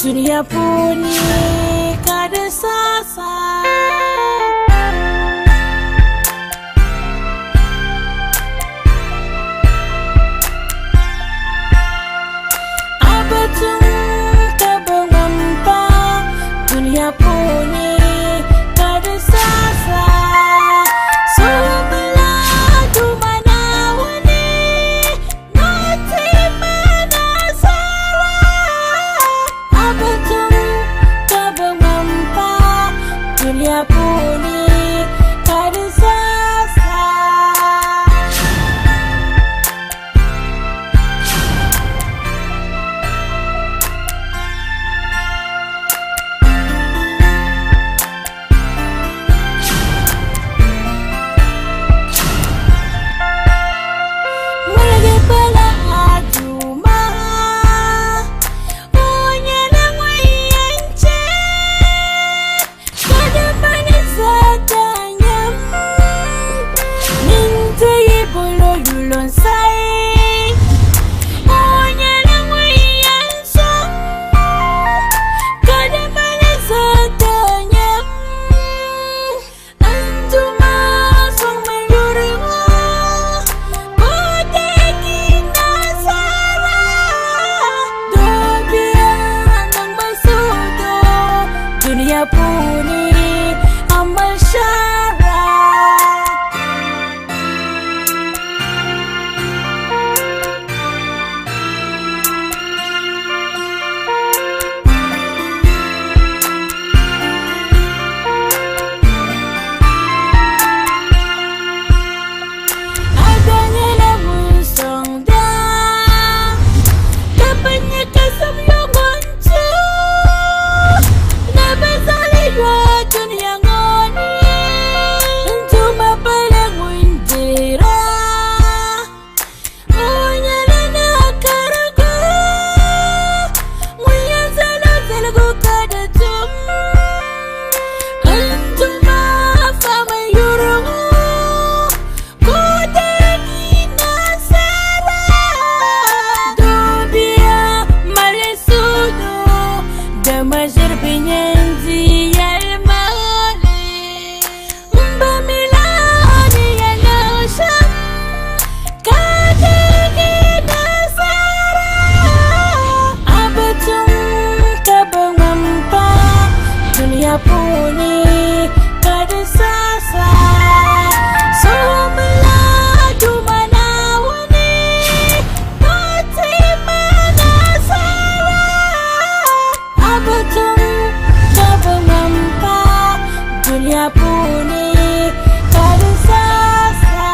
Dunia puni kada sasa. Abatun kabangamba dunia puni kada sasa. Dunia puni kada sasa. Mulai pala aduma dunia puni amal syara. Adanya lamun songda kapanya kasam yang dunia ngoni cuma paling munjira munyalana karago munya zalagu kada tum antuma fama yurungu kudagi nasara dobia malesudo damajir binyenzi dunia puni kada sasa. Melaju mana wani mati mana sara. Abatung cabang mampa dunia puni kada sasa.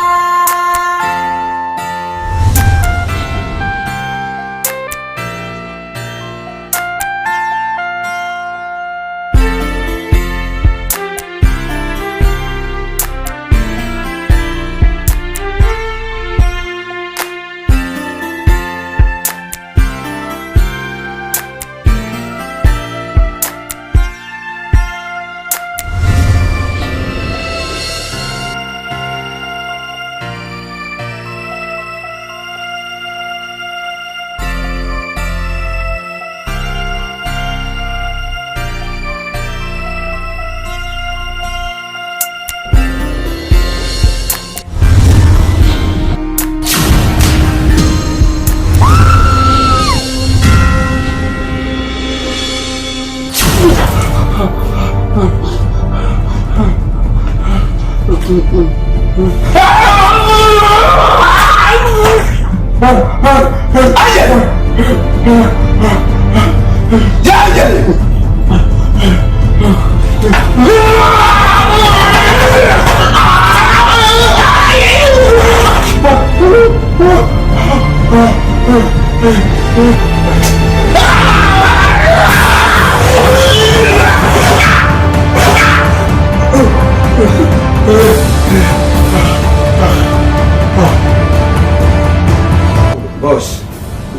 Boss,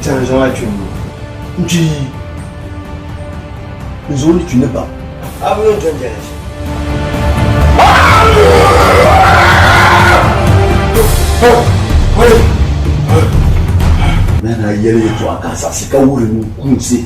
tiens, j'en ai tué. Nous ont tu n'es pas. Ah oui, on te dit. Mais là, il y a les trois cas, ça c'est quand vous le connaissez.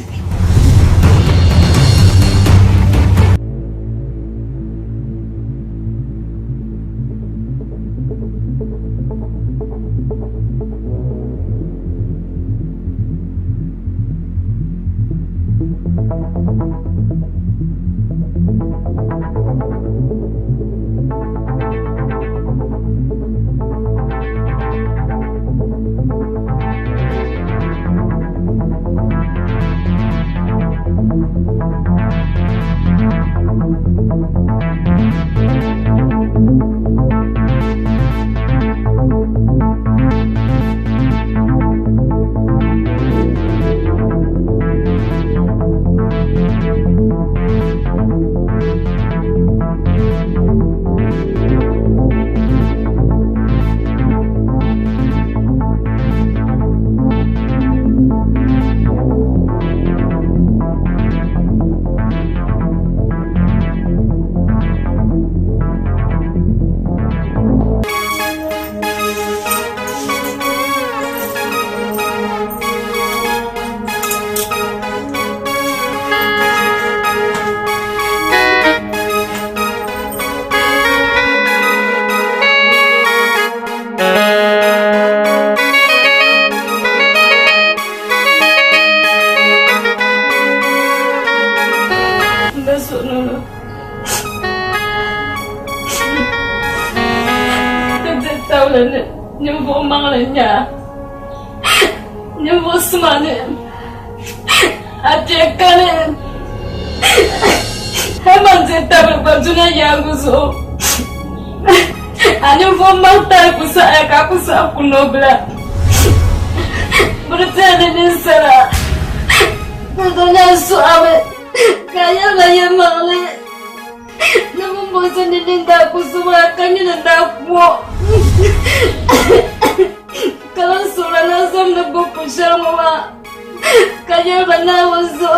Nobla berarti di sana tentunya suami kaya gaya male namun bosan di aku semua kanya dan aku kalau surat nasam nebo pusar mama kaya benar waso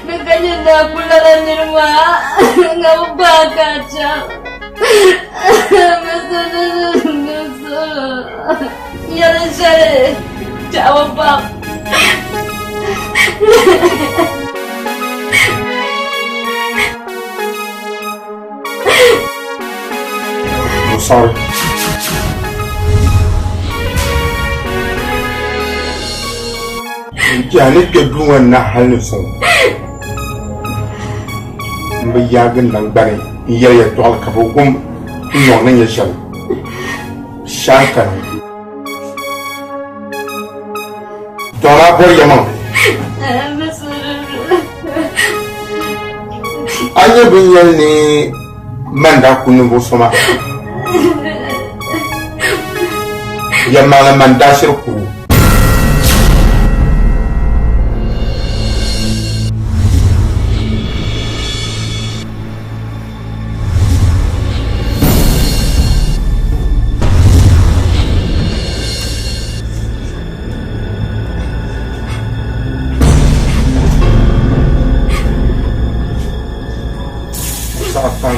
nakanya dah pulang di rumah nggak kaca ya saya jawab bang. I'm sorry. Jangan kedua nak hal nusung. Membayangkan nang bari, ia ya tual kabukum, nongnya shal. Shakan. Dora beriamang. Anya binyal ni manda kunu bosoma. Ya malam manda sirku.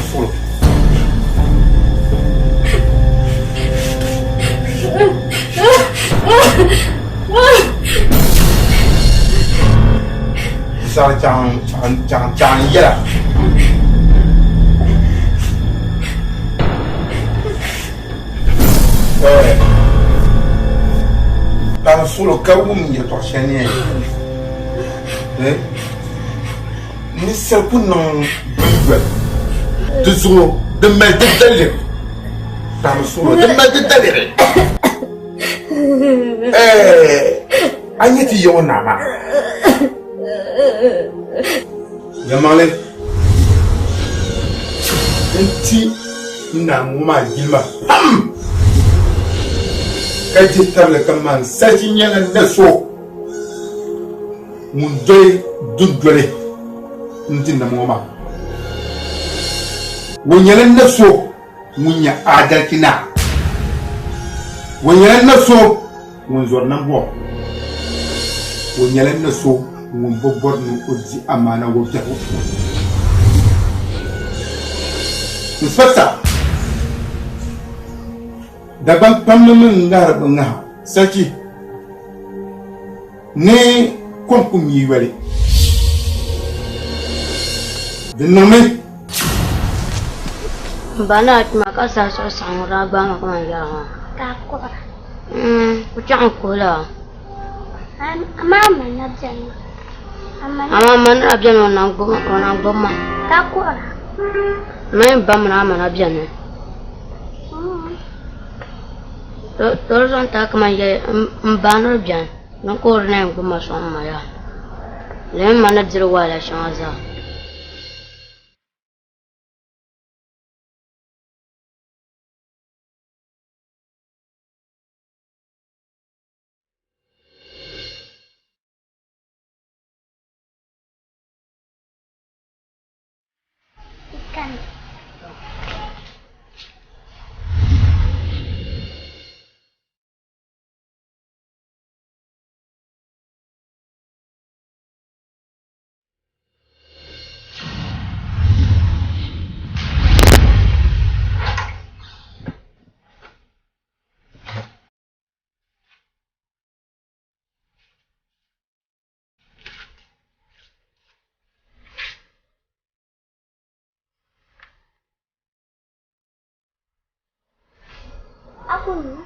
Full. Jangan iya lah. Kalau solo kau punya torsiannya, ni sepun nang berbuat. Tujuh, demi detalil. Kalau solo demi detalil. Hanya tiada nama. Yamale. Enti na muma gilma. kaji tarle kaman saji nyala naso mun doy dundole ndinna moma wonyala naso munya adalkina wonyala naso mun zornan bo wonyala naso mun bobbornu oji amana wo jaho Inspector daban pammin ngar nga saki ne konkum yi wale dinome bana makasa so sangra ba ma kuma ya Takut. kucang kola Mama nabjan. ama man abjan onang boma Takut. mai bam na man abjan terus on tak ma ye mbano abjan non ko na boma so ma ya le man jiro wala shanza Ikan. Aku ni.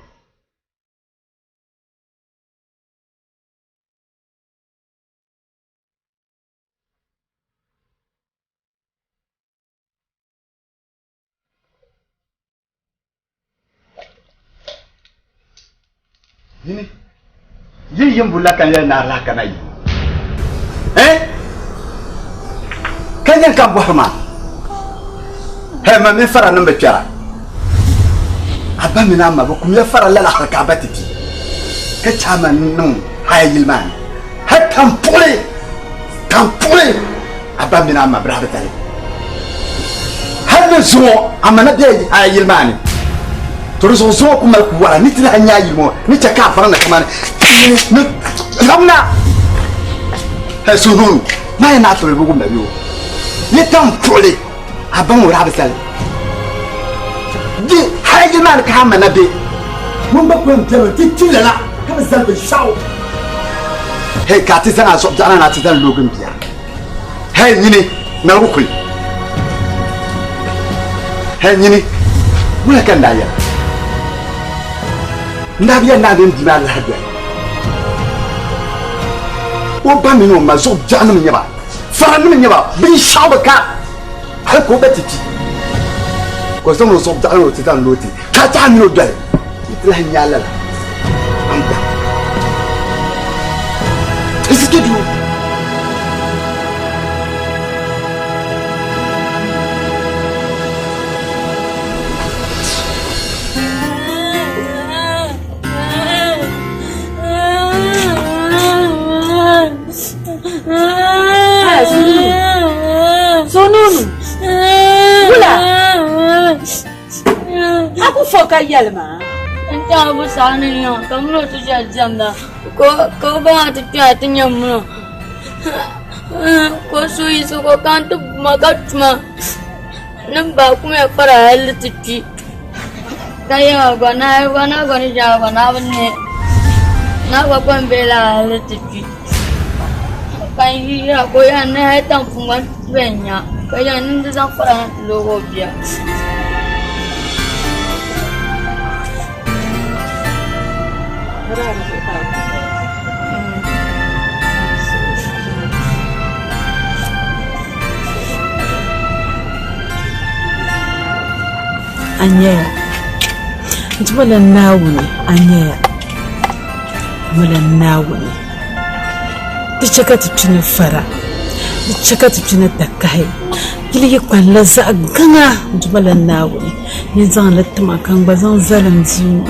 Ini yang bulakan ya narakan ayu. Kan yang kamu hormat. Hema mefara number cara. Abang minama bukum ya fara lala harkabatiti. Kecaman nung hayil man. Hat kampule. Abang minama berapa tadi? Hal semua amanat dia hayil man. Terus semua kumal kuara ni tidak hanya ilmu, ni cakap orang nak kemana? Ramna. Hei sunun, mana nak tu ibu kumda biu? Ni kampule. Abang berapa tadi? Di hayil man kama nabi. Mumba kuam jalan tiada lah. Kau mesti bersau. Hei kati sana sob jalan nanti sana logan biar. Hei ni nak ukui. Hei ni, mulai kan daya. Nabiya nabin dimal hada. Oba mino ma zo janu nyaba. Faran nyaba, bi shawaka. Ha ko betiti. Ko so no so janu titan loti. Ka ta mino dal. Itla nyala. Amba. Isikidu. Sonunu. Bula. Aku fokai yalma. enta bu sani yo kamlo tu jamda ko ba tu atinya mo ko sui su ko kantu magatma namba kuma para haliti kaya gana gani ja gana bane na ba kon bela haliti kai ya ko ya na tan fungan benya kaya ninda zan fara logo biya Anyaya ntibala nawuni anyaya mala nawuni tichaka tipchina fara tichaka tipchina takahay kili yakwan la za ganga ntibala nawuni ni zan latma kan bazan zalan zinu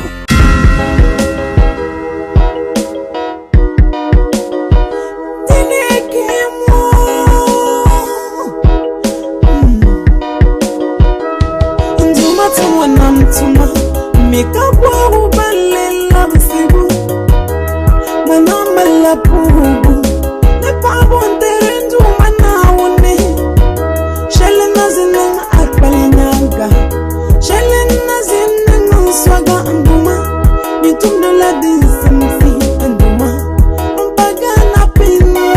Ikabu balle labsibu Manamala pubu Nepabu nterendu manawune Shelena zinang akbalinaga Shelena zinang swaga anduma Nitumna ladin samsi anduma Mpagana pinwa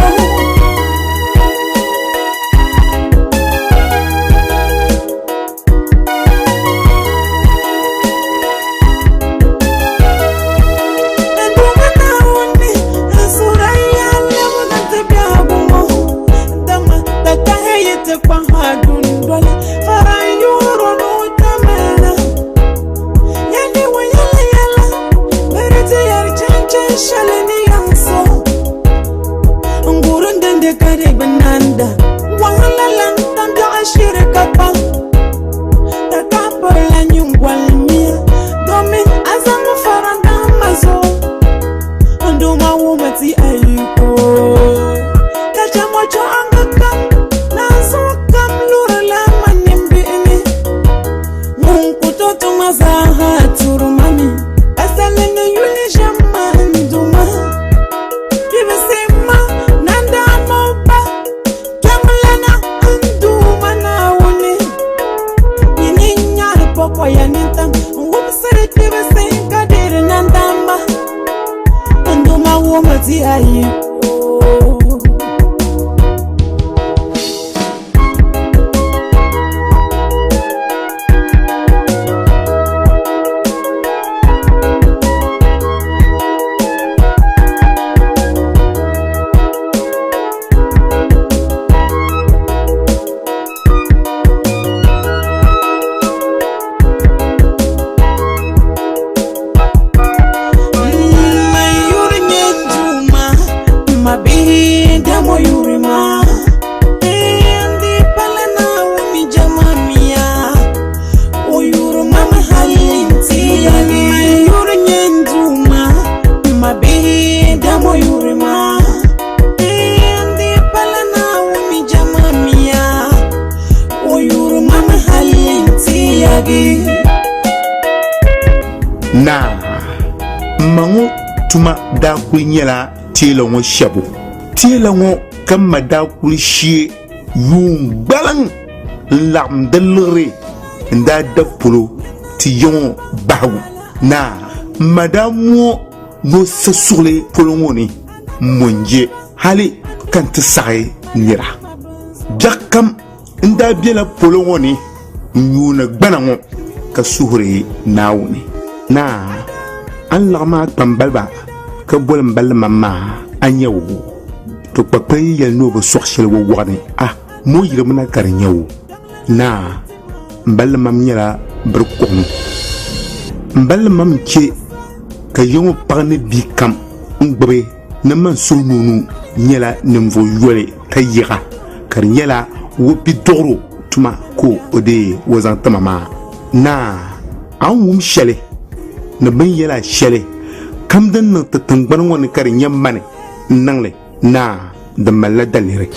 Nyela tela ngo shabu tela ngo kamma da kulshi yum balang lam dalre nda dapolo ti yon bahu na madamu no sasule polongoni monje hali kan tsai nira jakam nda biela polongoni nyuna gbanango ka suhre nawni na Allah ma tambalba ka bolam bal mamma anyawu to papay yel no bo soxel wo wone mo yirem na kar nyawu na bal mam nyala barko bal mam ci ka yongo parne bi kam ngbre na man so nunu nyala nemvo yole tayira kar nyala wo bi doro tuma ko ode wazan tamama na an wum shele na ban yala shele kam dan na tatangban wani karin yamma nan le na da malla dalire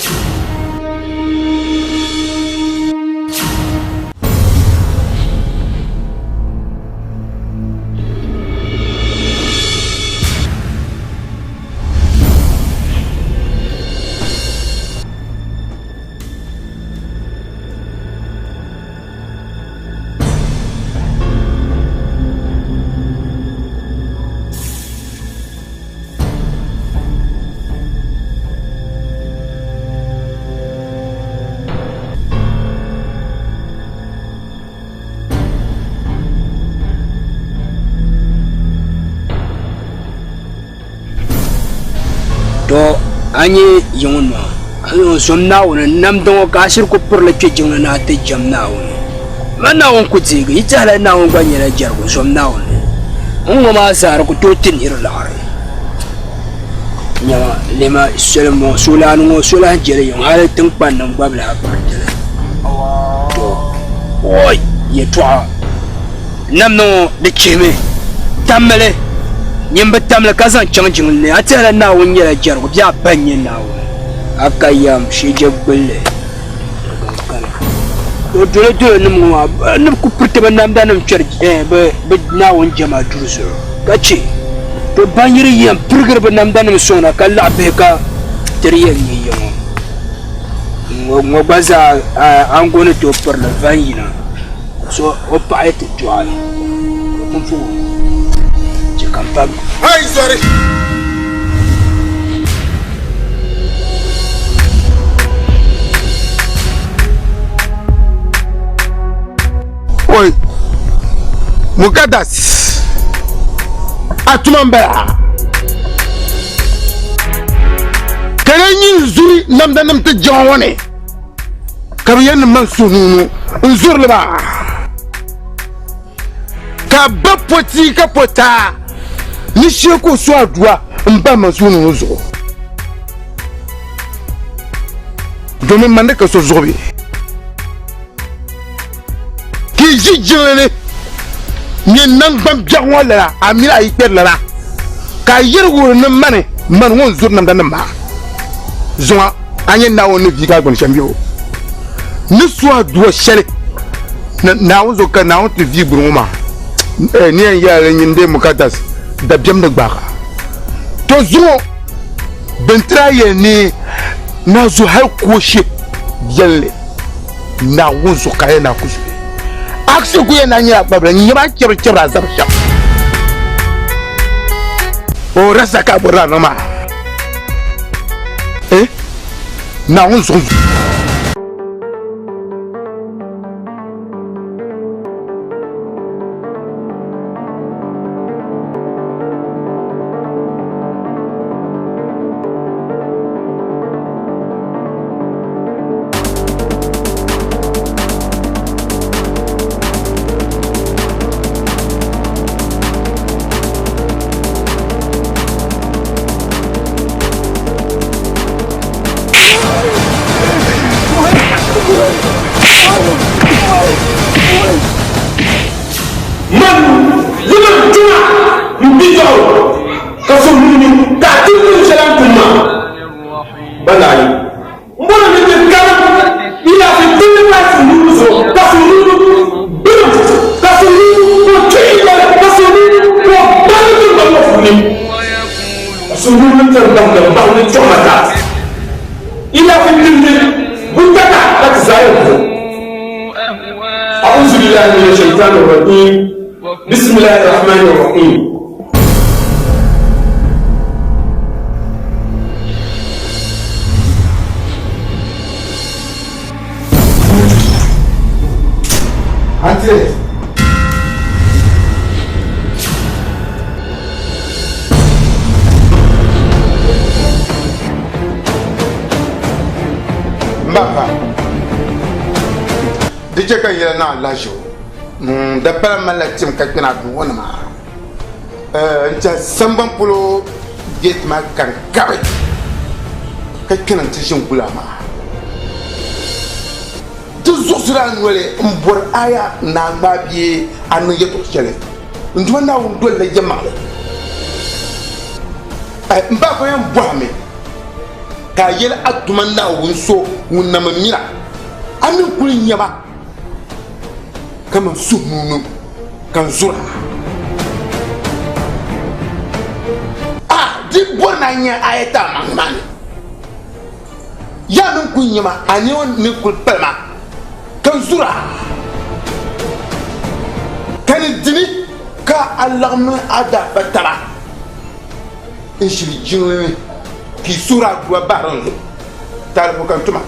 to anyi yunno ayo somna wona nam dongo kashir ko pour la cejing na te jamna wona manna won ku tiga itala na won ganyela jargo somna wona on ma sar ko to tin irlaare nya lema selmo sulanu sulan jere yon ala tin pannan babla apartela to oy ye twa namno de cheme tamale nyimba tamla kazan changjing ne atala na won yela jargo bya banye na won akayam shije bulle to to dole dole nim ma nim ku purte ba namda nim cherje be na won jama duruso kace to banyiri yam purgar ba namda nim sona kala be ka teriyen ni yo mo baza an gona to por la vanyina so o pa ete joy kun fu je kampam Hey, sorry. Oi, Mukadas, Atumambera. Karenyin zuri namda namta jawane. Kabiyan mansunu unzur leba. Ka bapoti ka pota. Ni sheko so adua mba mansunu zo. Domin mande ka so zobi. Jijjele ni nan ban biawo la amira iper la ka yirgo ne mane man won zur nam dan ma zuma anye na won vi ka gon chambio ni so do shele na won zo ka na won te vi bruma ni en ya re nyinde Mukadas da biam de gba to zumo bentra ye ni na zo har ko she yelle na won zo ka na kusu aksi kuye na nyira babra nyima chebra zabsha o rasa ka borra no ma na unzo بسم الله الرحمن الرحيم Ante Mbaka Dije ka yela na lajo da pala malatim ka kana du wona ma nta samban pulo get ma kan kabe ka kana tishin kula ma tu zusura nwele mbor aya na ngabie anu yeto chele nduma na wundo le jamaale mbako yam boame ka yela atuma na wunso wunna mamira amin kulin yaba kama sununu kan zura di bona nya ayeta mangman ya nun kunyama anyon ni kul palma kan zura kan dini ka allahma ada batara ishri jinwe ki sura dua baronzo tarbo kan tuma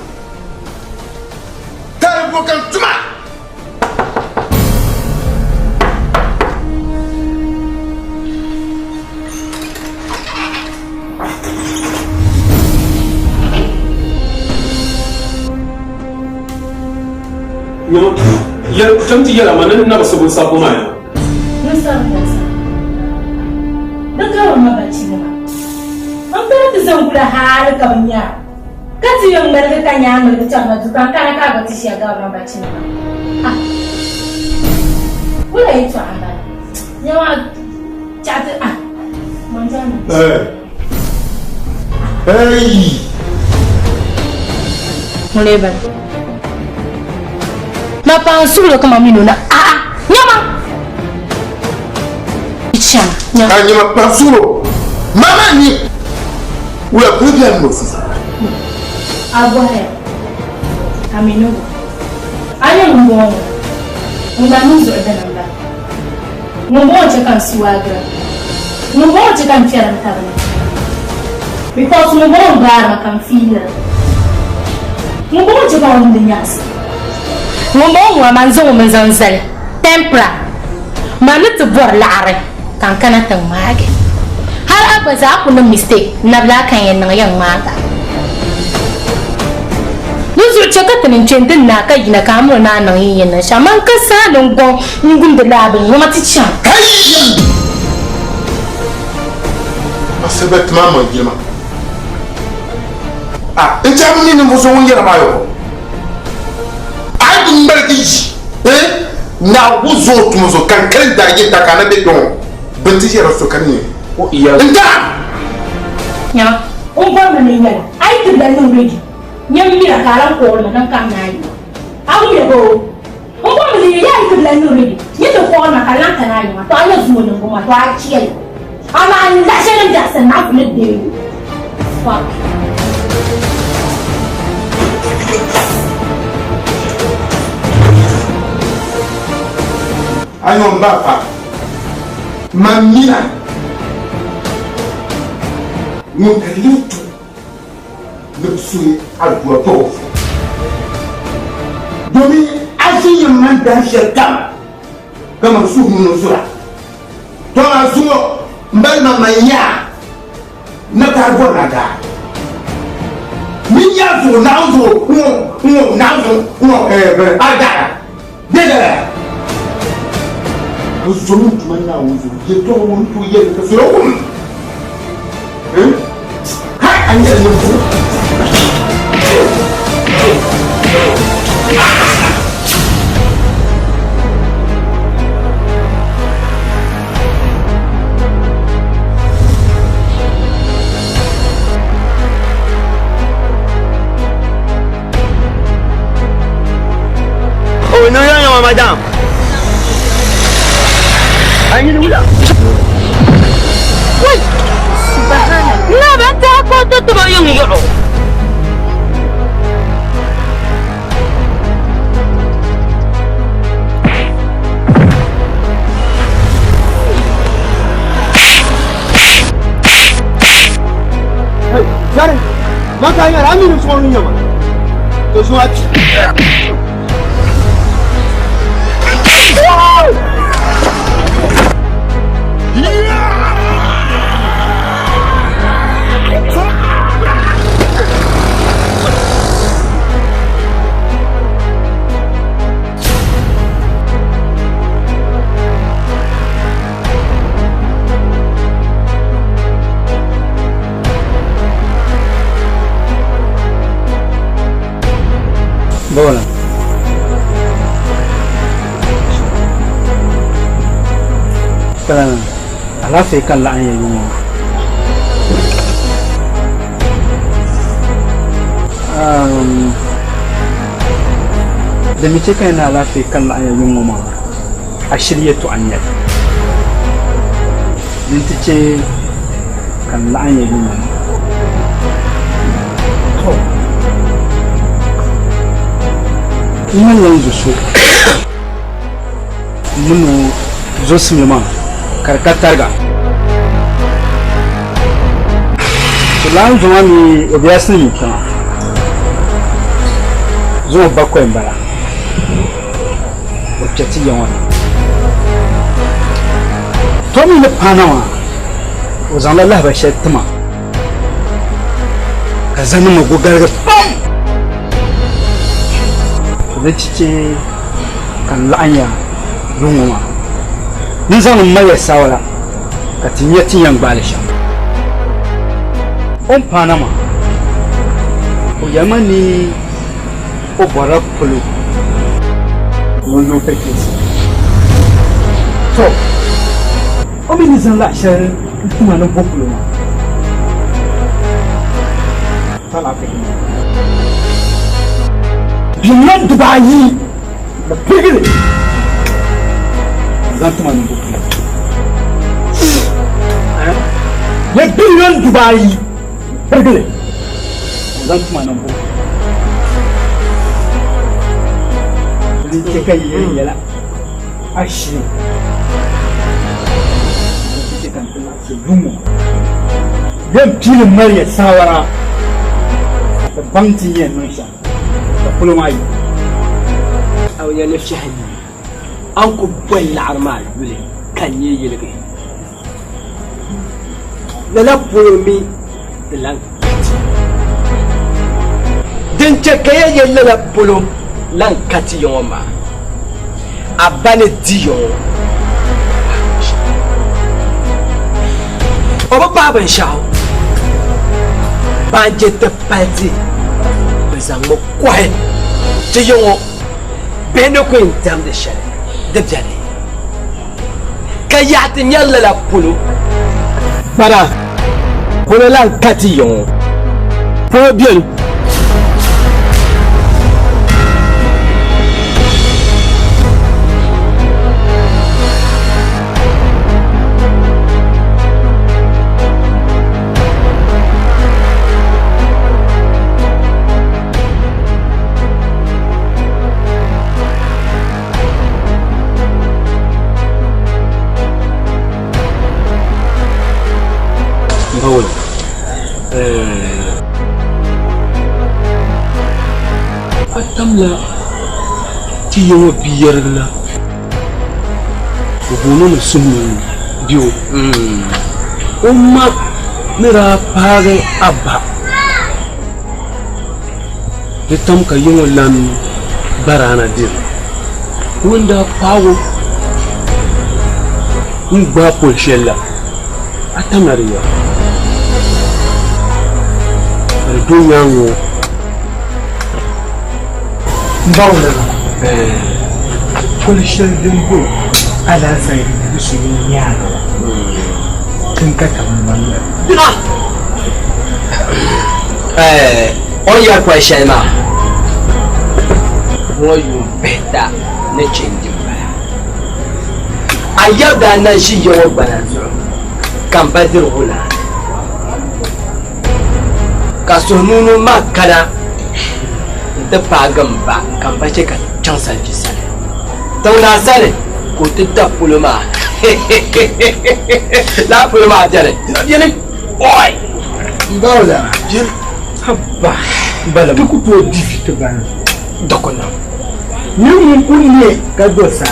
ya tanti yala manan na basu sabo maya mun samu yasa dan kawo mabaci ne an fara da zan kula har kabanya kati yang mereka tanya mereka cakap juga karena kagak siaga mabaci ne kula itu apa nyawa chat manjana hey mulai ban na pa sulu kama mino na nyama ichama nyama pa sulu mama ni ula problem no sasa agora amino anya mbongo nganuzo edanamba mbongo kan siwagra mbongo kan fiara mtabana because mbongo bara kan fila mbongo kan ndinyasi mbongo amanzo menzanzal tempra manut bor laare kan kana tan mage har abaza ku na mistake na bla kan yan yang maga nuzu chaka tanin chentin na kai na kamu na nan yin na shaman kasa don gon ngun da labin mu matichan asabat mama jima inta mun ni muso won yara mayo ai dum barki na wuzo tumuzo kan kan da yake takana be don banti yara so kan ni o iya inta nya on ba man ni yara ai tu da nun ready nyam mira karam ko na nan kan nayi awu ya go on ba man ni ya ai tu da nun ready ni to ko na kalan kan nayi ma to ayo zumo nan ko ma to a ciyai ama an da shirin da san na kula da fuck ayo mbapa mamina mukalitu nupsui alkuwa po domin aji man dan shekam kama su mun sura to na sumo mbal na manya na ka bona da min ya zo na zo no ada dede Uzun tumana uzu yeto wontu yele ka sura wum ha anya nufu Oh no ya madam Ayo dulu. Woi. Subhanallah. Nah, bantah aku tu bayang ni kau. Hei, jangan. Makanya rami ni semua ni mana? Tu semua. Wow. Bola. Kalau alah fikir lah yang ini. Demi cakap yang alah fikir lah yang ini mama. Asyik tu anyat. Nanti cakap kan lah yang ini. Iman yang justru, menu justru memang karkatarga. Selang cuma ni biasa ni kan, cuma baku embara, objek yang mana. Tapi ni panama, uzan Allah bersyat tema, kazan mu gugar pam. Cici kan lanya rumah. Ni zaman maya sawala katinya yang balisha. Panama. O Yamani o Barak Pulu. Wono tekis. So. O binizan la shar kuma no bokulu. Tala pe. Bilang Dubai Piggy! That's my number. Let billion Dubai. Piggy! That's my number. Take a year. I see. Them kill Maria Sawara. The bounty and Nusha. The Pulumai. أو ينفشهني أنكو بوين العرمال بلي كان يجي لا بولمي لان دنتك يجي لا بولم لان كاتي يوما أباني ديون أبا بابا شاو بانجي تبادي بزانو كوهي تيون بينو كوين تام دي شارع دبجاني كيات نيالا لا بولو بارا بولو لان كاتيون بولو بيان أتملا تيجي بيرلا وبنون السمين ديو أمّا نرى بعض أبا لتم كيوم لان برانا دير وندا باو نبا بولشلا أتملا ريا الدنيا Mbawla polishal dimbo ala sai da su yin yaro tun ka kammala on your question ma what you better ne change ayada na shi yawo balance kan badir hula ka sonunu makana da pagan ba kan bace ka can sarki sale don na sale ko tudda puluma la puluma jare yene oi Mbawla jin habba bala ku to difite ban dokona ni mun kunne ka do sa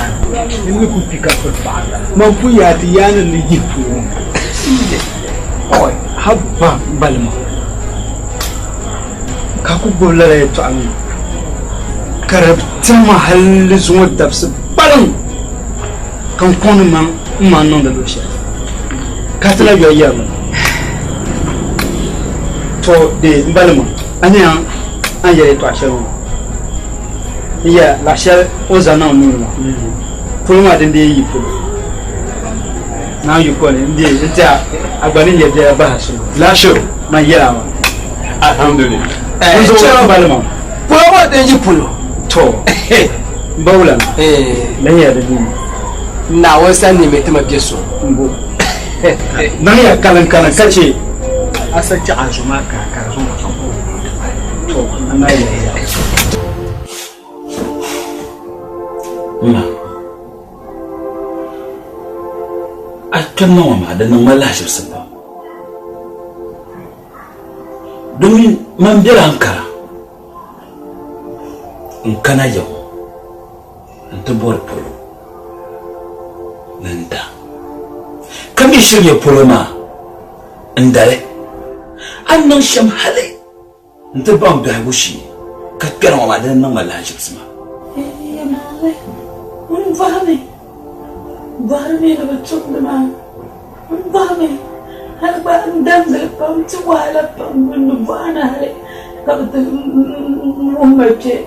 ni ku pika ko fada man fu ya ti yana ni yifu oi habba balma ka ku bolare to ami karabta mahallin zuwa dabsu balan kan konu man non da doshe ka tala yoyya ba to de balma anya an yare to asharu iya la shar ozana onura fulma den de yi fulu na yi ko ne ndi ita agbani ye de ba hasu la sho ma yara wa alhamdulillah zo balma puloma den ji pulo to bawla lan ya da dini na wasan ne mai tuma biye so mbo nan ya kalan kace asaci azuma ka zo ka san to nan ya ma akan nawa ma da nan wallahi sun ba domin man bira hankara in kana yau in tabbar polo nan da kam yi shirya polo ma in dare an nan sham halai in tabbar da gushi ka kira wa madan nan wallahi sun ma mun fahme da batun da ma mun fahme har ba an dangal pam ci wala pam mun ba na hale ka batun mun mace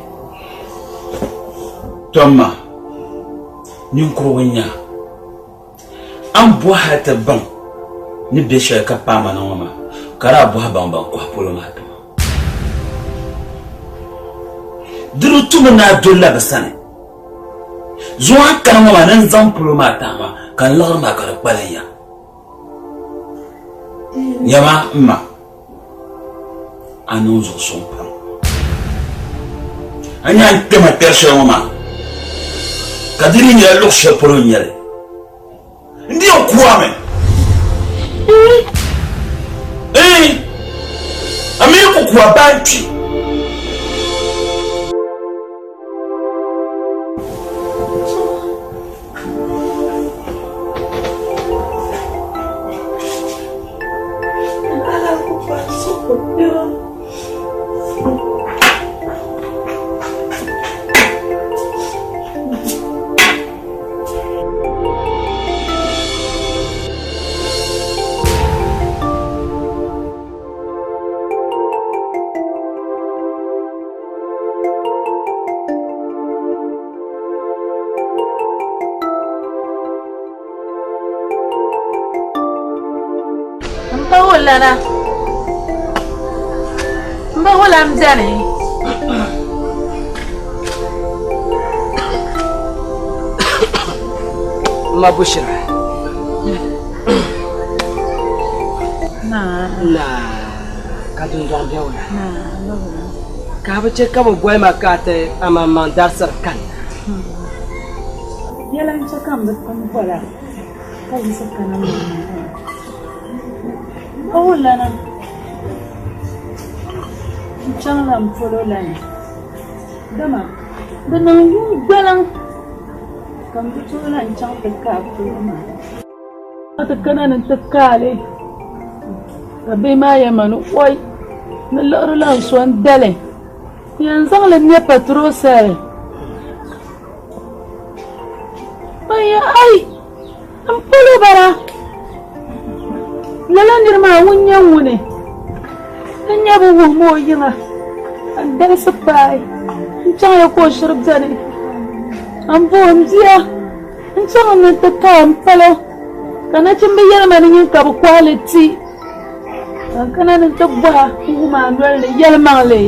Tomma ninkuro wanya an buha ta ban ni be shi ka pama na wama kara buha ban ko polo ma to duru tumu na dolla basane zuwa kan ma nan zan polo ma ta ma kan lor ma ka kpalan ya yama ma anon zo son pa anya tema terse ma kadiri ni lo she polo nyale ndio kuame ameko kwa banki Lana mba wala mjane ma bushra na ka dun don biawla ka ba ce ka ba goy ma ka ta ama man dar sarkan yala ncha kam da kan wala ka yi sarkan oh lana changla mfolo lana dama dana yu gbalan kam to lan chang ta ka ko ma ta kana nan ta kale kabe ma ya manu oi na loro lan swan dale yanzu la ne patro sai ai am polo bara lala nirma wunyan wune an yaba wumo yinga an dar sabai an can ya ko shirb zane an bo amziya an can an ta kan palo kana cin biyar manin yin kabu quality an kana nan tabba kuma ndwal ne yalman le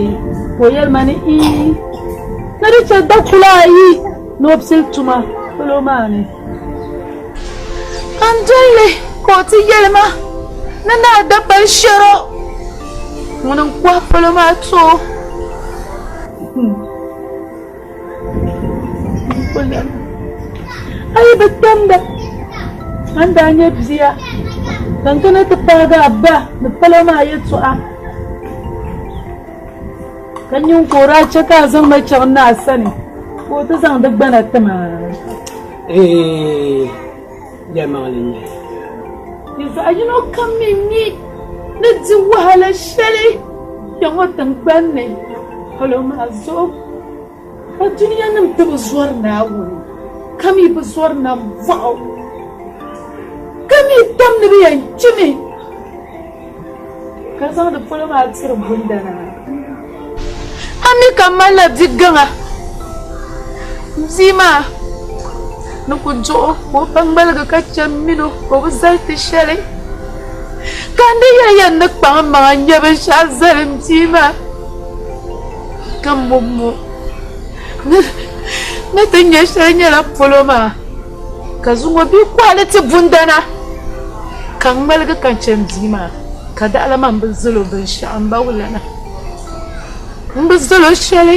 ko yalmani i na richa da kula yi no psil tuma palo mane an jalle ko ti yalma nana dabbar shiro munan kwafalo mato ai batanda anda anya biya dan kana ta paga abba da palama yato a kan yin kora ce ka zan mai na sani ko ta zan dabbana ta ma ya malin yanzu a yi kan mimi na ji wahala shari yan watan gbanne halo ma zo a duniya nan ta bazuwar na wuri kami bazuwar na va'o kami tam na biyan kimi ka zama da falo ma tsirin bundana ami kamala diganga zima na ku jo ko bangbal ga kaccan mino ko zai ta shari kan da yayan na kpan ma nyabe sha zalim tima kan mummu na tanya shanya la poloma ka zungo bi quality bundana kan malga kaccan zima ka da alaman bin zulo bin sha an ba wulana bin zulo shari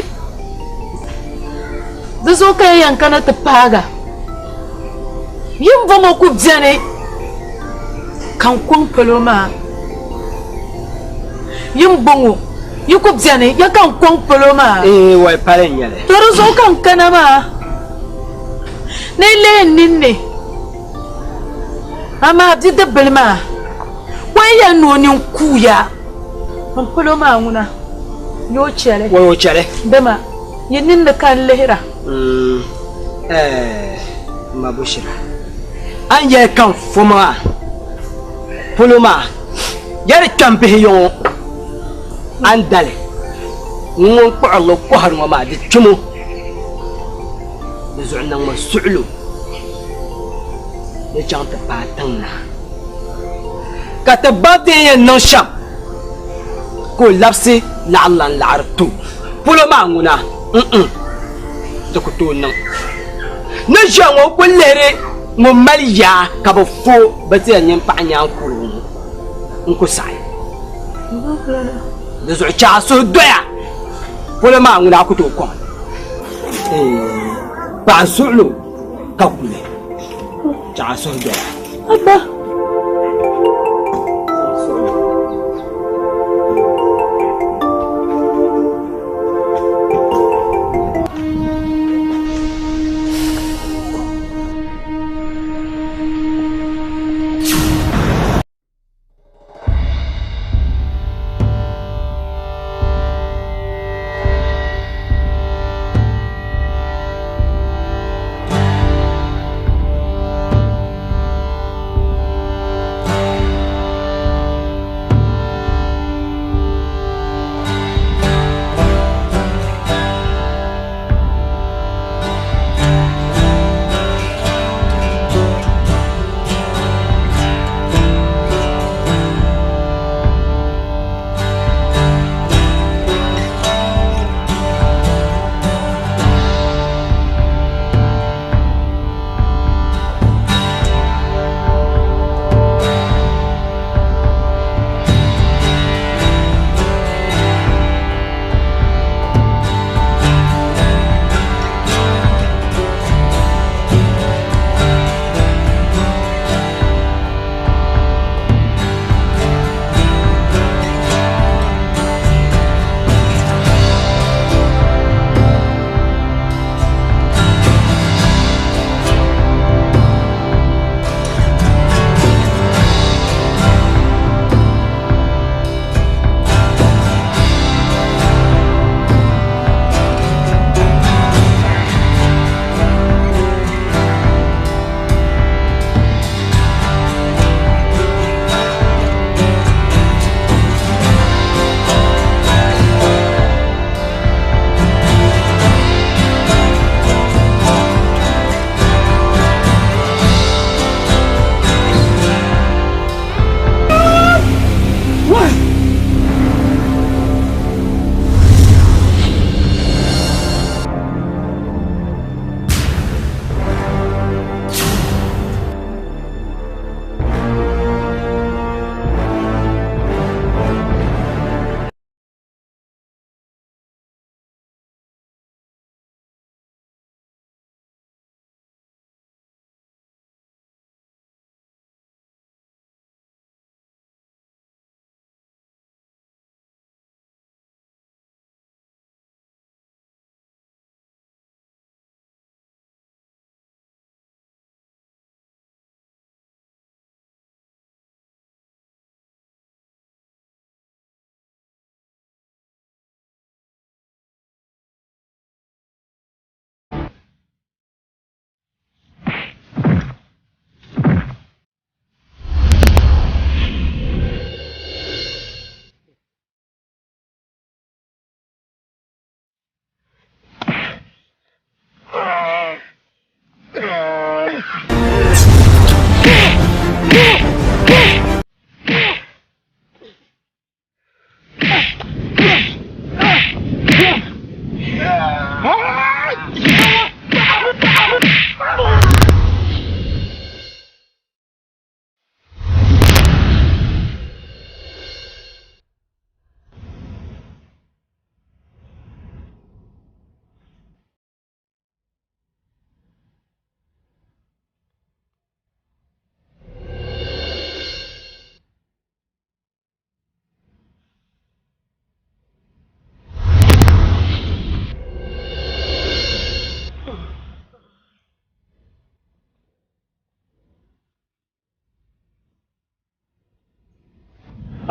da zo ka yankana ta paga yin vama ku bjane kan kun paloma yin bongo yi ku bjane ya kan kun paloma wai paren yale toro zo kan kanama ne le ninne ama di de belma wai ya noni kuya kan paloma nguna yo chere wo chere dama yin da kan lehira mabushira an ye kan fuma puluma yari kampe yo an dale ngon ko allo ko har ma di chumu نزعنا وسعلو لجانت باتنا كتباتي النشام كل لبسي لعلا لعرتو بلو ما عنا دكتورنا ne jango ko lere mo maliya ka bo fo bati nyen pa nyan kuru nko sai de zo cha so doya pole ma nguna ku to ko pa sulu ka kule cha so doya abba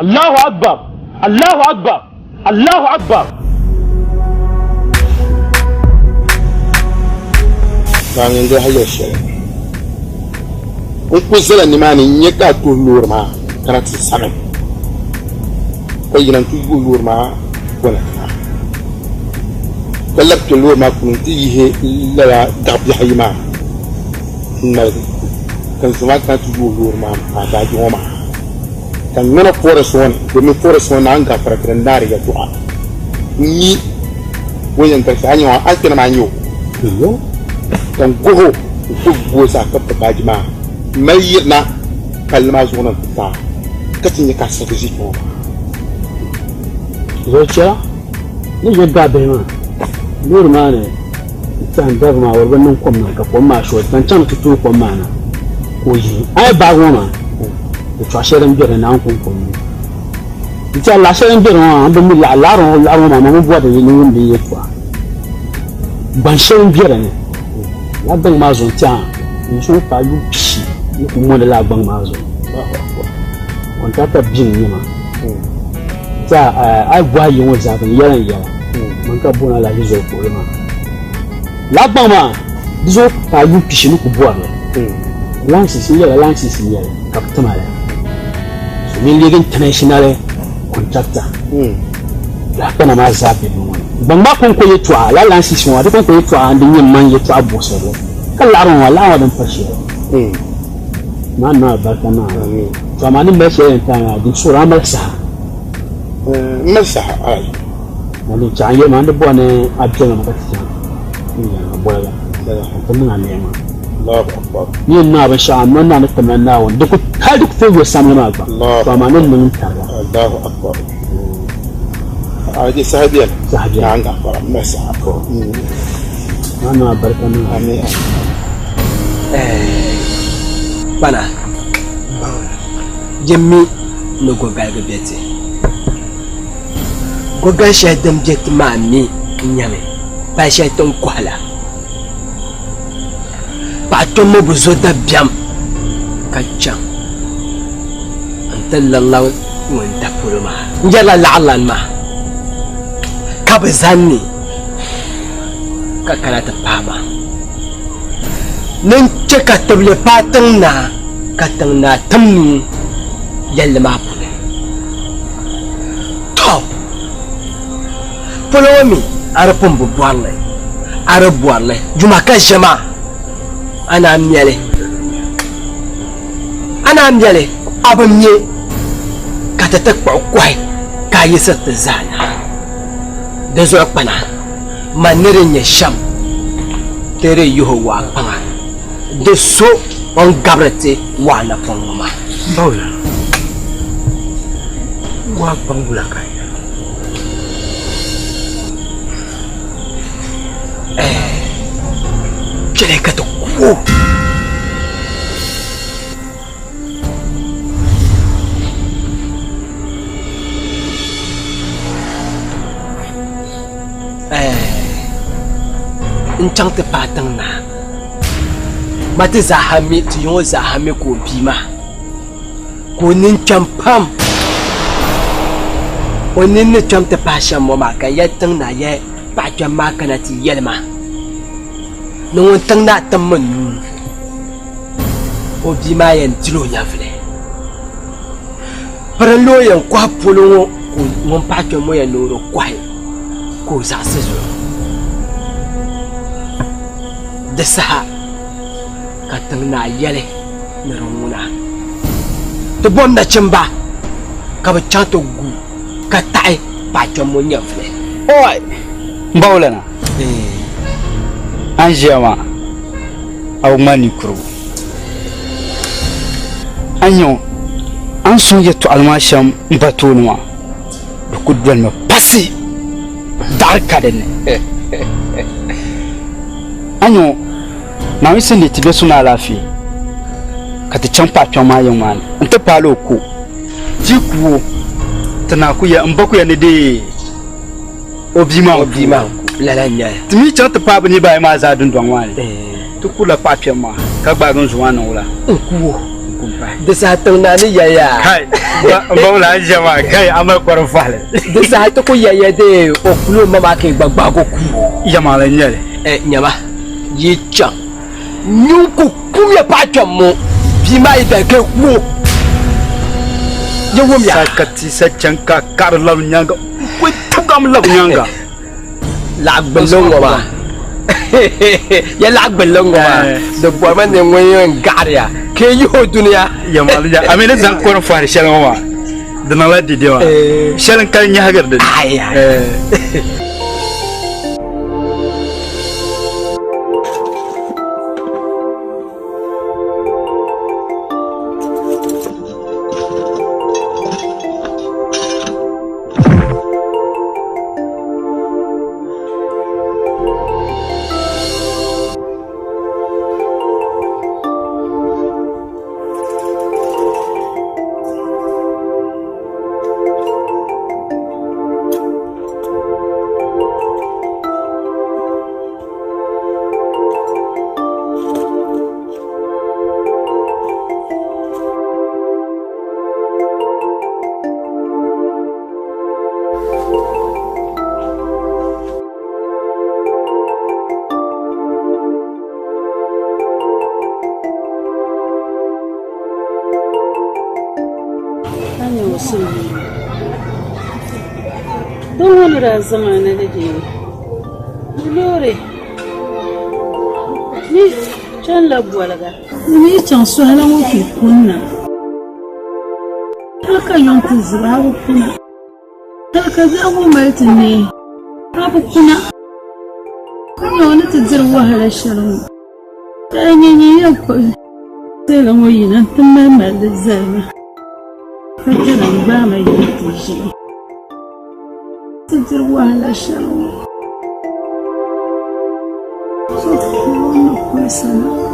الله أكبر الله أكبر الله أكبر. Bangin dia hayo shel. Ukuzela ni mani nyeka tu lurma karati samen. Ko yinan tu lurma wala. Kalab tu lurma kunti he la dabbi hayma. Nadi. Kan sumat kan tu lurma ada joma. Kan mena forest one, demi forest one anga para kerendari ya tua. Ni wayan tersanyo akan manyo. Yo. Kan goho ku bosa ka ta baji ma mai yirna kalma zo nan ta ka tinye ka sa ji ko zocha ni je ga be ma nur ma ne tan da ma warban nan kom nan ka kom ma sho tan can tutu kom ma na ko yi ai ba goma to chasheran bi na an kom kom ita la sheran bi ron an bi la ron ma mo bo da ni wumbi yi kwa ban sheran bi ne la dan ma zo ta ni so pa yu pi ni ko mo la ban ma zo on ta ta bin ni ma ta ai gwa yi wo za kan yaran yara man ka bona la hizo ko ma la ban ma zo pa yu pi ni ko bo lansi si yara ka tuma la so ni ligin international contractor la kana ma za bi no ban ma kon ko yetwa la lansi si wa kon ko yetwa and yin man yetwa bosoro kala ron wala wa dan fashi na barka na to ma ni me she tan di sura ma sa ai ni janye ma ndo bone abje ma ka ta ni bola ko mun na ne ma Allahu akbar ni na ba sha amma na tamanna wanda duk ka duk sai ya samu ma ba to ma nan mun ta ba Allahu akbar aje sahabiyan an ga fara masa ko ana barkan amin bana jemmi no go ga bete go ga sha dam jet ma mi nyame ba sha ton kwala ba to mo buzo da biam kacang antalallahu wa tafurma njala la'allan ma kabzanni kakala ta fama nan ce ka table fatan na katan na tamni yalla ma pule to polomi arapun bubuarle arabuarle juma kan shema ana miale abamye katata kwakwai kayi satta zana da zo kpana manirin ya sham tere yuho wa kpana da so on gabrate wa na fongoma bawla wa bangula kai kire ka to ko in ta fatan na mata zahami ti yo zahami ko bima ko nin champam onin ne chamta pasha mo ma ka yatan na ye ba jamma kana ti yelma no won tan na tamman o bima yan tilo ya fle para loyan kwa polo ko mon pa ke mo ya no kwai ko za se zo da saha katang na yale na rumuna to bom na chimba ka ba chanto gu ka tai pa chomo nyafle oi mbawlana anjema aw mani kuru anyo an sun yetu almasham batonwa da kudwan ma pasi darka da ne anyo na wisi ne tibe suna lafi ka ta can fafin mayan wani in ta falo ko ji kuwo tana kuya in bakuya ne dai obima lalanya timi can ta fabi ne bai ma za dun don wani to kula fafin ma ka gbagan zuwa nan wula kuwo da sa tauna ni yaya kai ba wula jama kai amar kwarin fale da sa ta ku yaya de okulo mama ke gbagba ko ku yama lan yale nyama yi chan nyuku kuya pa chomo bima ida ke ku ye wom ya sakati sachan ka kar law nyanga ko tugam law nyanga la gbelongo ba ya la gbelongo ba de bo man de ngoyen garia ke yo dunia ya malja amene zan ko fari shalon wa dana la didewa shalon kan nya hagar de sun don wani razama na dade lore ni can labuwa daga ni can su hana mafi kunna haka yankun zuba abu kuna haka zaɓo martin ne abu kuna kuma wani tajjar wahalar shirin ta yanyi yankun sai da wayi nan tun mai da zama fatanan ba mai yi shi tajjar wahalar shirin so wani kuwa sana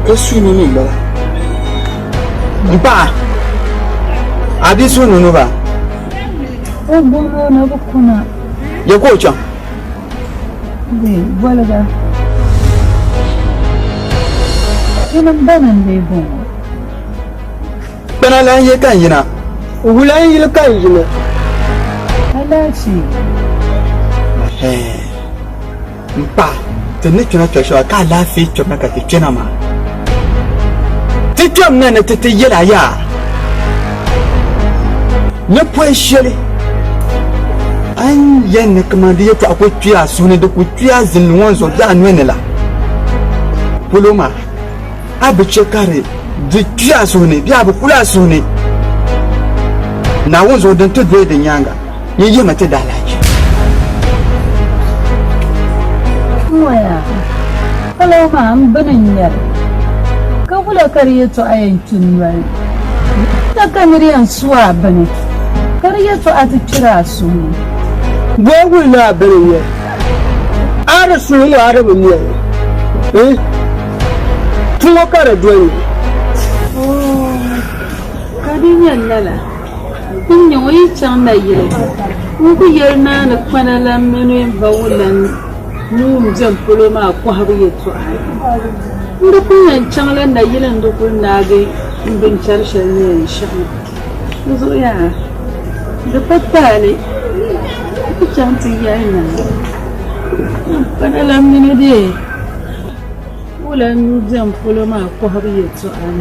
Kasu nunu ba. Ba. Abi su nunu ba. O bongo na bukuna. Ya ko can. Be balaga. Ina banan be bongo. Bana lan ye kan yina. Wulan yi kan yina. Alaci. Ba. Tani tuna tashawa ka lafi tuna ka tuna ma. Titam na tete yela ya. Ne po shele. An yan ne kuma da yato akwai tuya sune da ku tuya zinwan zo da anwene la. Puloma. Abice kare da tuya sune biya bu kula sune. Na wonzo dan tudwe da nyanga. Yi mata da alaji. Waya. Kalau mam benanyar. Kau boleh karya tu ayam tunai. Tak kamerian suap bani. Karya tu ati cerasu. Gua boleh benanyar. Ada suri ada benanyar. Tunggu kara dua. Oh, kadinya lala. Punya wajah canda ye. Mungkin yerna nak panalam menu baulan. Num jam puloma ko habiye to ai ndo kun changlan na yilan ndo kun nage bin charshen ne insha Allah zo ya da patale ku chanti yana kana lamni de wala num jam puloma ko habiye to ai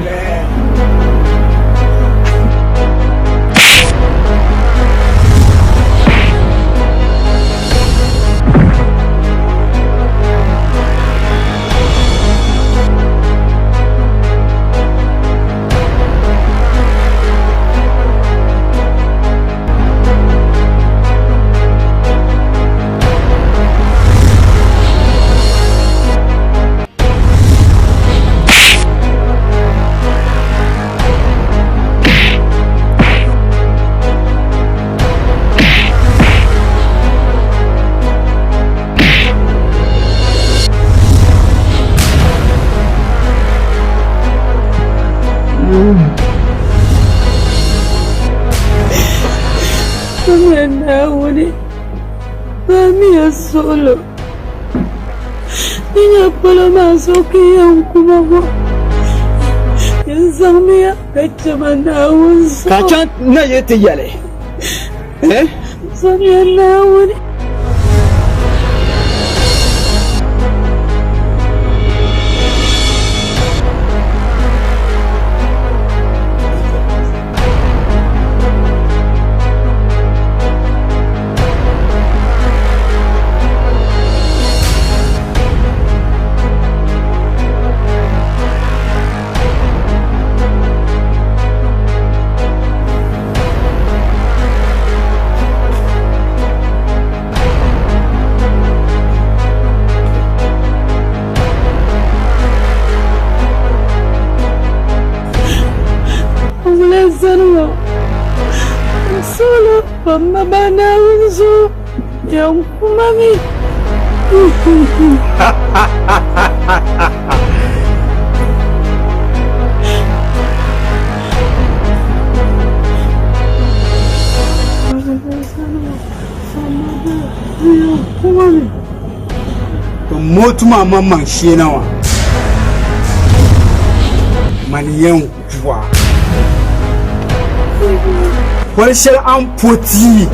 solo niña paloma soki yankumago yanzamia kachamana unso Kacan na yete yale. Samia nawani solo pamabana unso yankumami kuma ne to motu ma mamman shi nawa maniyan kuwa kwalshar an foti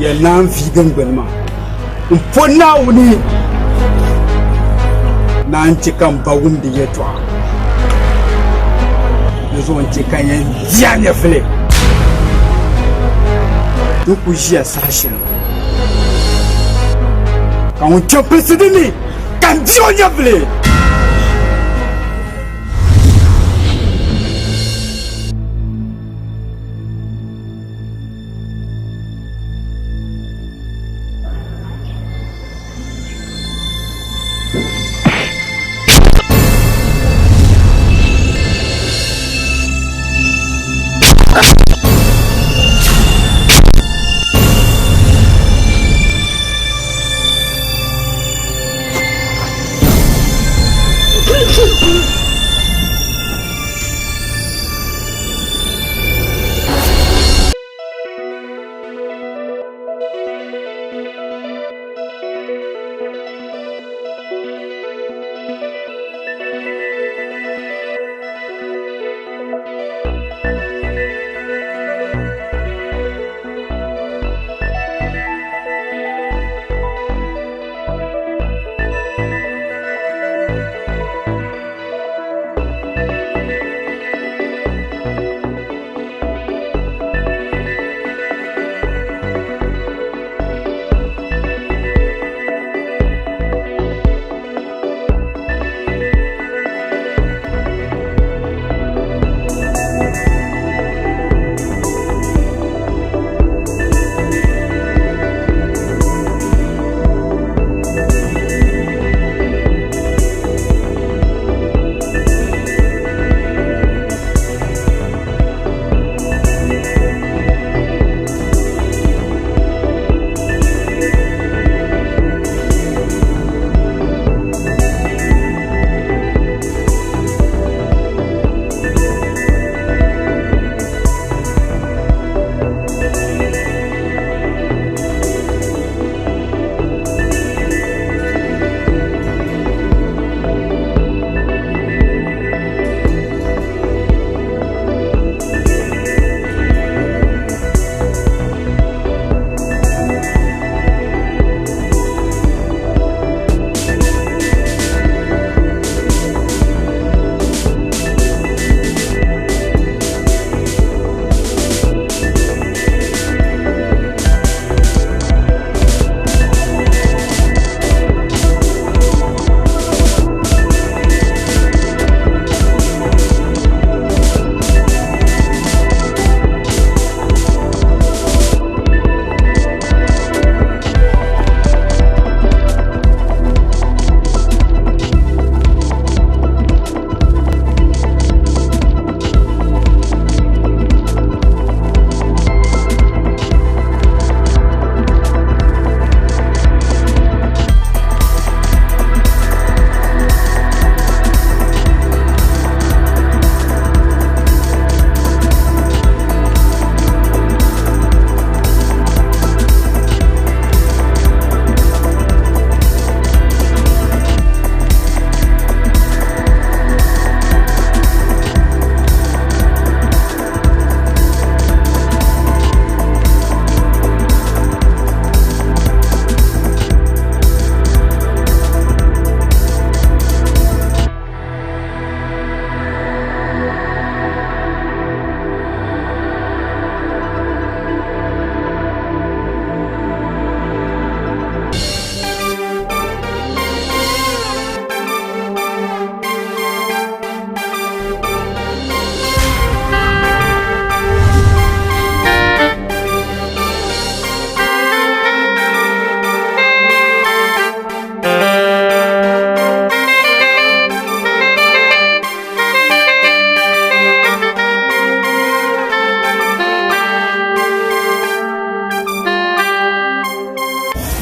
ya nan figan gbalma in fonna wuni na an cikan bagun da ya tuwa na zuwan cikan yan jiya ne file duk wujiya sashen kan wucin presidini kan jiyo ya file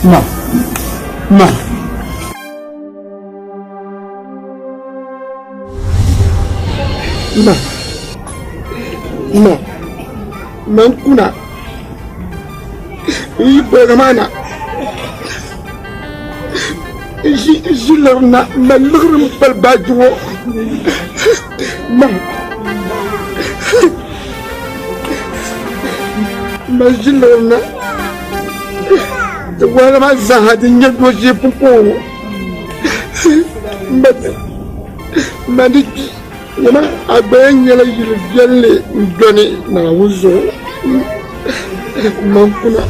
Ma. Ma. Ma. Ma. Man kuna. يبغمانا جلرنا ملغرم بالباجو ما جلرنا ولا ما زهد نجدو جيبو ما نجي يما أبين يلا يلجلي جوني ناوزو ما كنا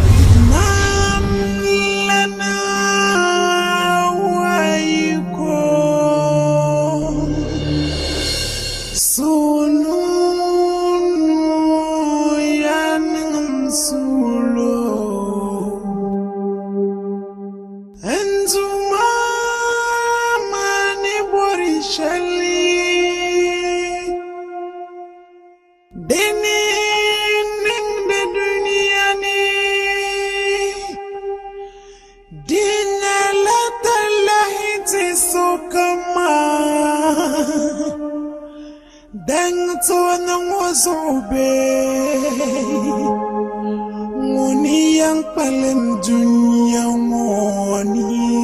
Muni yang paling dunia moni.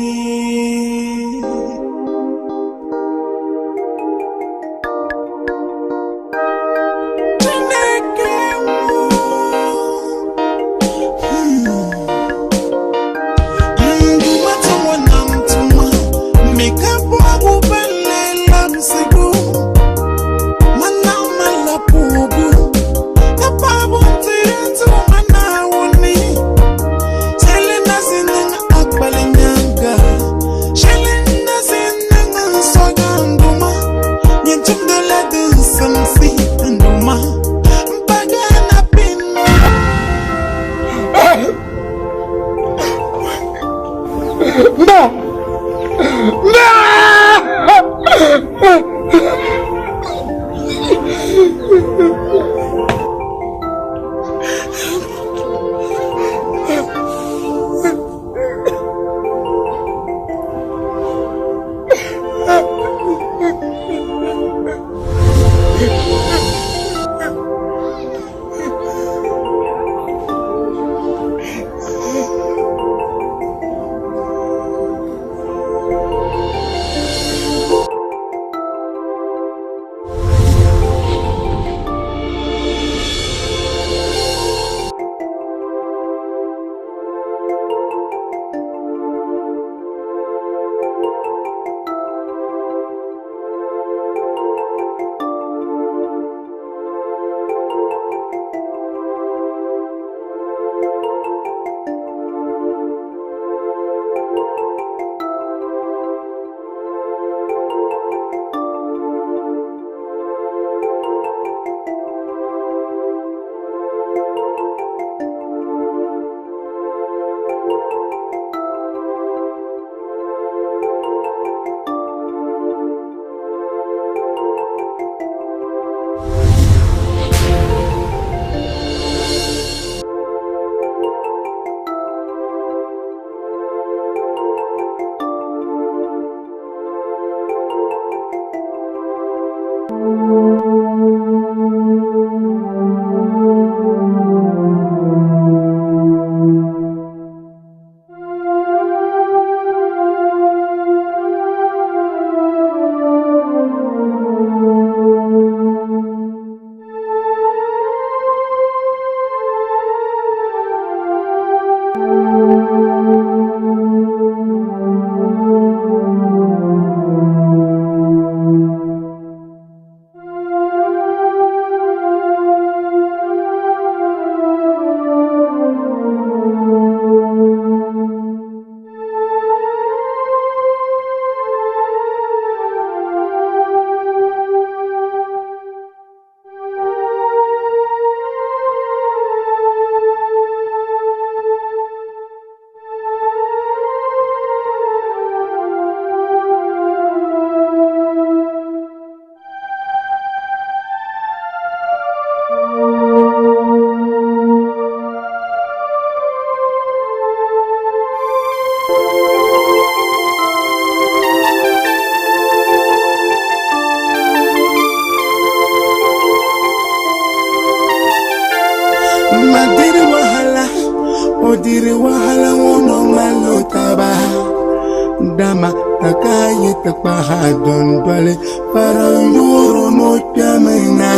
takaya takpahadon dwale parang yuro no tamina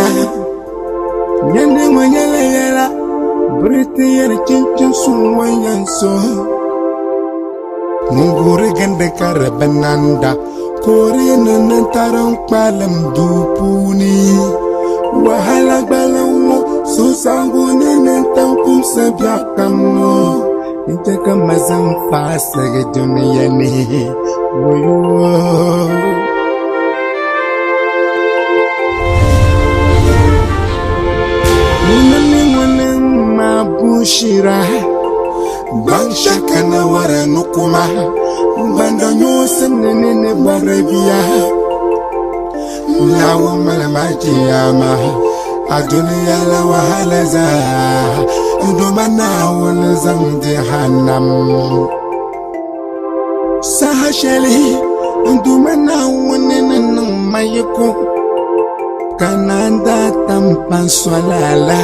nyande manyala yala brete yara chinchin sunwayan so mungure gande karabananda kore nanantarang palam dupuni wahala balango susangu nanantang kumsabyakamo Inte kamazang fasa ke dunia ni woyo Munani mwana mabushira Bangsha kana wara nukuma Banda nyosa nene barabia Lawa malamaji ama Adunia la wahala za Udumana wala zamde hanam Sahashali Udumana wanena mayeko Kananda tampan swalala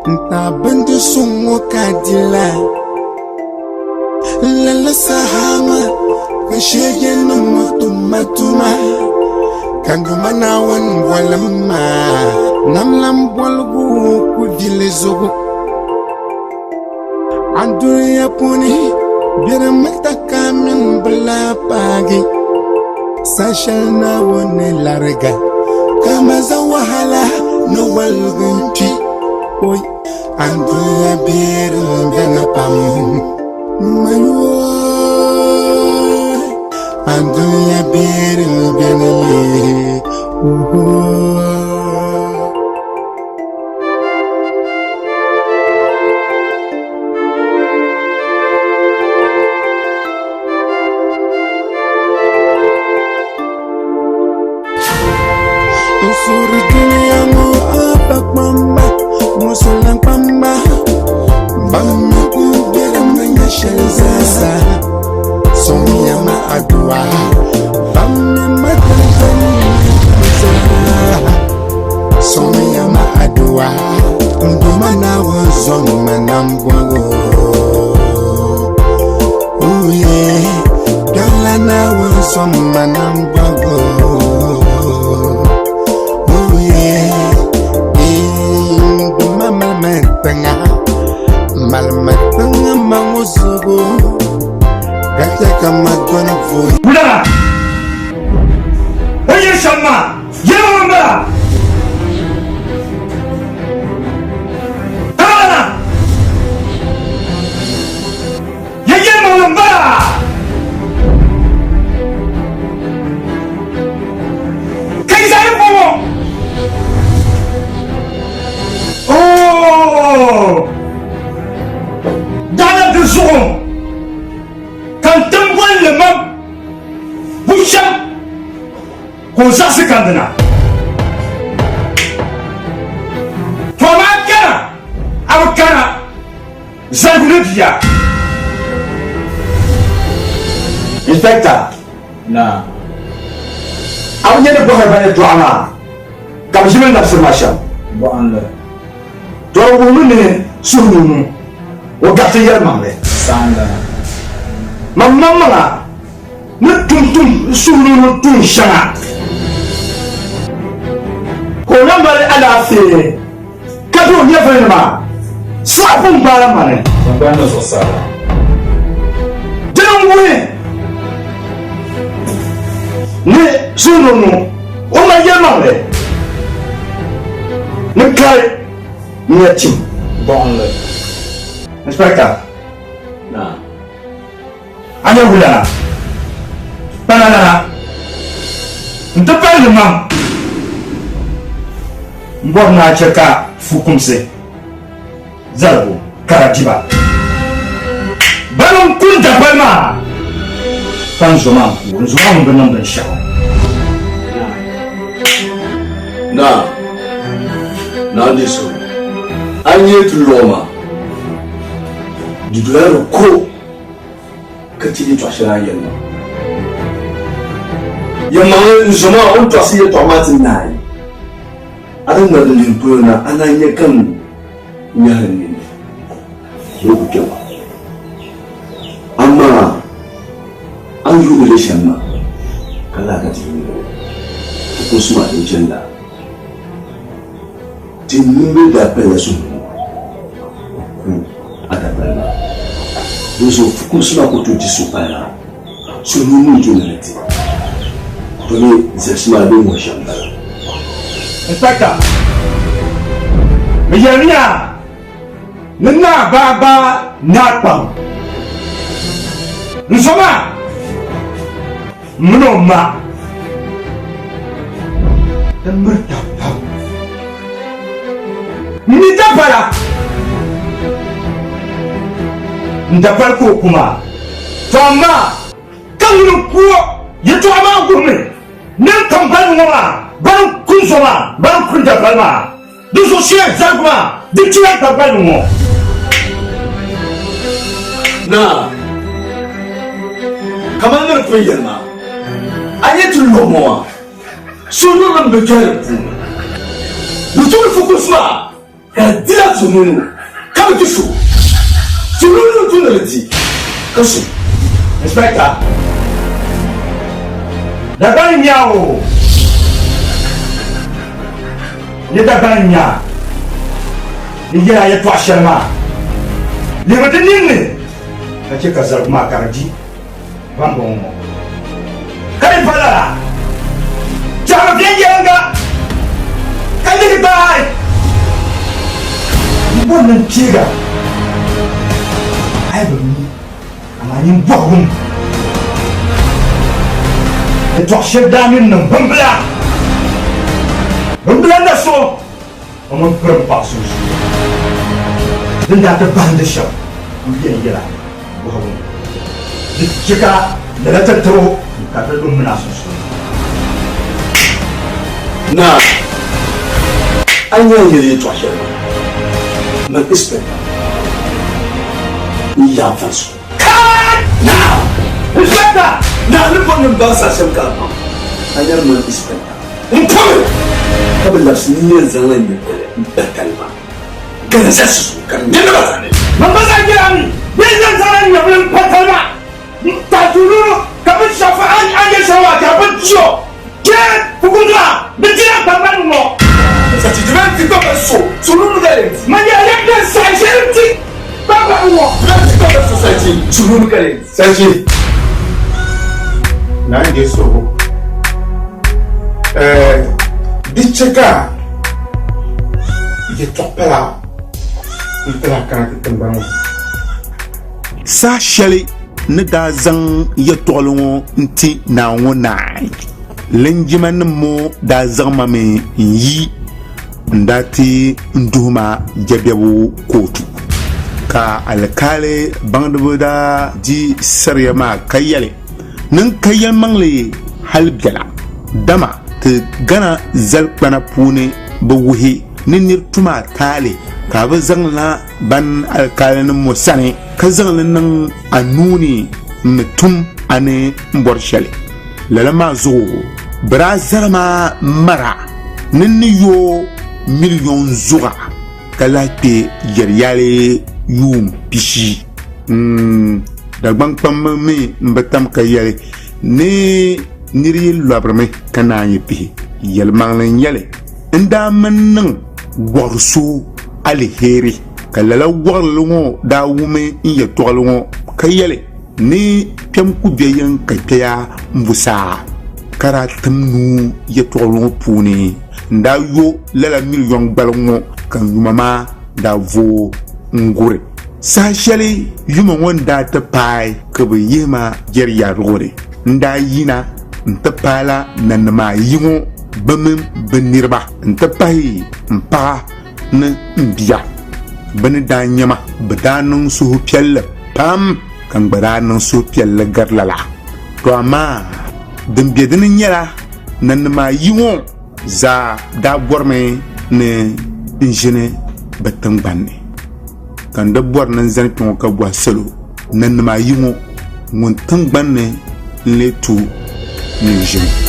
Ntabandu sungo kadila Lala sahama Kashege numutumatuma Kandumana wan walama Namlam walgu kudile zogo Anduria puni Bira mataka min bela pagi Sashal na wone larga Kama za wahala no walgunti Oy Anduria bira bena pam Mayo Anduria bira bena ye Suri dunia mo apak mama Musulang pamba Bama kubira mga shalzaza Somia maadwa Bama matangani Somia maadwa Ndumana wazon manambwago Uye Galana wazon manambwago Malmatanga mangusugo Gata kama gona vui Budara Oye Shama Yewamba Tana Yewamba Kaisa Yupo Oh Dana de Souron Quand t'envoies le map Boucham Qu'on s'asse candena Fama kana Avokana Zangunetia Inspector Na Awnye ne bohe bane douana Kam jimel na formation Bon le Toi vous ne sournou O gata yelmamle Sanda Mamma Nutum sulu tun shana Ko nambare ala fe Kado nyefere ma Sapun bara mane Mbana so sala Denwe Ne sulu no O ma yelmamle Ne kare Nyetim Bon le Inspector Na Anya hulana Banana Ntapa le mam Mbona cheka fukumse Zalbo Karatiba Balon kunta balma Panzoma Nzoma mbenam ben shaw Na diso Anye tu loma Du douleur ko Katili tu achela yelma Yama nzoma on to asiye to matin nai Adan da limpo na ananye kan nyahani Yoku kewa Amma An yi relation na kala ka ti ko suma din jenda tin ni da pele su ada bala dozo fuku suma ko to ti su pala so ni mu jo na ti to ni zesma do mo shambala Inspector Mijania Nina baba napam Nsoma Mnoma Murtapam Nitapala Ndapal ko kuma Fama Kanu kuo Yeto ama gumi Nan kampal ngoma Ban kunsoma Ban kuntapalma Duso siya zagma Dikira kampal ngo na kamar nan fayar ma ayatul lomowa sunu nan bekar ku mutum fokus ma ka dila sunu ka bi su sunu tunaliti kasu Inspector Daban yawo Ni daban ya Ni ya to asharma Ni matanin ne kace ka zarma karji ban bon mo kai fara jama biyan yanga kai ni bai wannan ciga ai ba ni amma ni bogum e to shedamin nan bambla da so amma kuran pasu din da ta banda sha biyan yara jika da na tattaro kafin ɗin muna son su na an yi to ashe ma ispect ni ya fasu na inspector na nufin ba sa shan ka hanyar ma ispect in kawai kabila su ni yin zanen ne da kalma gana sa su kan yana ba zane man ba za kira ni yin zan zanen ne wani fatalma ta tururu kabin shafa an yi shawa kabin ciyo ke hukunta da jiran kamar mo sati jiran ti ko so tururu gare man ya yadda sashen ti baba mo jiran ti ko so sati tururu gare Sarki na je so Dicheka ye topela itala kana tambano sa shali ni daa zaŋ yɛtɔɣili ŋɔ n-ti naa ŋɔ naai linjimanima ŋɔ daa zaŋmami n-yi n-daa ti n-duhima jɛbɛbu kootu ka alikaali baŋdiba daa di sariya maa ka yɛli nin ka yɛlimaŋli hali biɛla dama ti gana zalikpana puuni bi wuhi ni niri tuma taali ka bi zaŋla ban alikaalinim ŋɔ sani ka zaŋli niŋ a nuuni ni tum ani n bɔri shɛli lala maa zuɣu bira zarima mara ni ni yo miliyon zuɣa ka lahi kpe yɛriyali yuum pishi dagbaŋ kpammi mi n bi tam ka yɛli ni niri yi lɔbirimi ka naan yi pihi yɛlimaŋli n yɛli n daa min niŋ wɔrisu aliheri ka lala wɔrili ŋɔ daa wumi n yɛtɔɣili ŋɔ ka yɛli ni kpɛm ku be yin ka kpɛya n busaa ka daa tim nuu yɛtɔɣili ŋɔ puuni n daa yo lala miliyon gbaliŋ ŋɔ ka yuma maa daa vo n guri saha shɛli yuma ŋɔ n daa ti paai ka bi yihima jɛri yaadugiri n daa yina n ti paala nanima ayi ŋɔ bi mini bi niriba n ti pahi n paɣa ni n bia bɛ ni daa nyɛma bɛ daa niŋ suhupiɛlli pam ka n gba daa niŋ suhupiɛlli gari lala to amaa din be dini nyɛla nanima ayi ŋɔ zaa daa bɔrimi ni n ʒini bɛ tiŋgbani ka n di bɔri ni n zani kpɛ ŋɔ ka bɔhi salo nanima ayi ŋɔ ŋun tiŋgbani n lee tu ni n ʒini